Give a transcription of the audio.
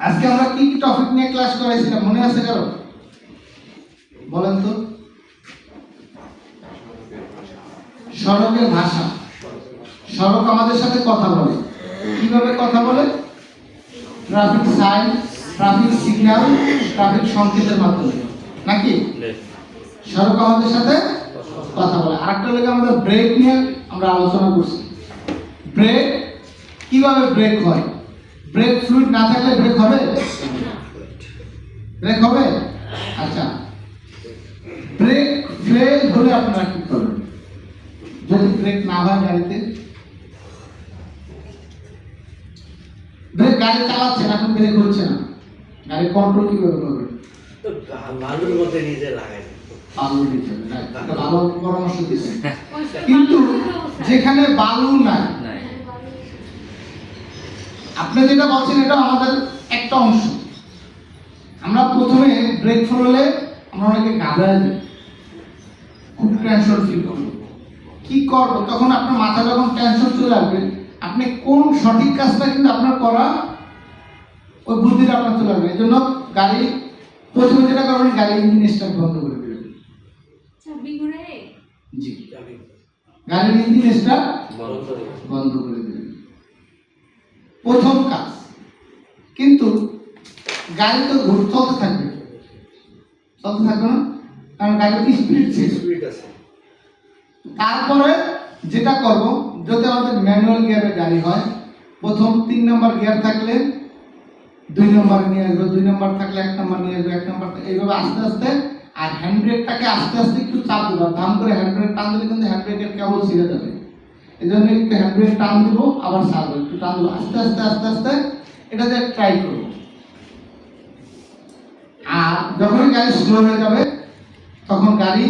আজকে আমরা কি কি টপিক নিয়ে ক্লাস করাইছিলাম মনে আছে কারো? বলেন তো। সড়কের ভাষা। সড়ক আমাদের সাথে কথা বলে। কিভাবে কথা বলে? Traffic sign, traffic signal, traffic সংকেতের মাধ্যমে, নাকি? সড়ক আমাদের সাথে কথা বলে। আরেকটা লেগে আমাদের ব্রেক নিয়ে আমরা আলোচনা করছি। ব্রেক কিভাবে ব্রেক হয়? ব্রেক ফ্লুইড না থাকলে ব্রেক হবে? ব্রেক হবে? আচ্ছা, ব্রেক ফেল হলে আপনারা কি করবেন? যদি ব্রেক না হয় গাড়িতে, ব্রেক গাড়ি চালাচ্ছেন এখন ব্রেক হচ্ছে না, গাড়ি কন্ট্রোল কিভাবে করবেন? বালুর মধ্যে নিজে লাগাই বালু দিতে হবে, ভালো পরামর্শ দিচ্ছেন। কিন্তু যেখানে বালু নাই, আপনি যেটা বলছেন এটা আমাদের একটা অংশ। আমরা প্রথমে ব্রেক ফেল হলে আমরা অনেকে ঘাবড়ায় যাই, খুব টেনশন ফিল করবো, কি করবো? তখন আপনার মাথা যখন টেনশন চলে আসবে, আপনি কোন সঠিক কাজটা কিন্তু আপনার করা ওই বুদ্ধিটা আপনার চলে আসবে। এই জন্য গাড়ি প্রথমে যেটা করবেন, গাড়ি ইঞ্জিন স্টার্ট বন্ধ করে দেবেন। জি, গাড়ির ইঞ্জিন স্টার্ট বন্ধ করে দেবেন, প্রথম কাজ। কিন্তু গাড়ি তো চলতে থাকবে না, কারণ গাড়ির স্পিড আছে। তারপরে যেটা করব, যদি আমাদের ম্যানুয়াল গিয়ারের গাড়ি হয়, প্রথম 3 নম্বর গিয়ার থাকলে 2 নম্বর নিয়ে আসবো, 2 নম্বর থাকলে 1 নম্বর নিয়ে আসবো, 1 নম্বর, এইভাবে আস্তে আস্তে। আর হ্যান্ড ব্রেকটাকে আস্তে আস্তে একটু চাপ দেবো, ধাম করে হ্যান্ড ব্রেক টান দিলে কিন্তু হ্যান্ড ব্রেকের কেবল ছিঁড়ে যাবে। এই জন্য একটু হ্যান্ড ব্রেক টান দেবো, আবার ছাড়বো, একটু টান দেবো, আস্তে আস্তে আস্তে আস্তে এটা দিয়ে ট্রাই করবো। আর যখনই গাড়ি স্লো হয়ে যাবে তখন গাড়ি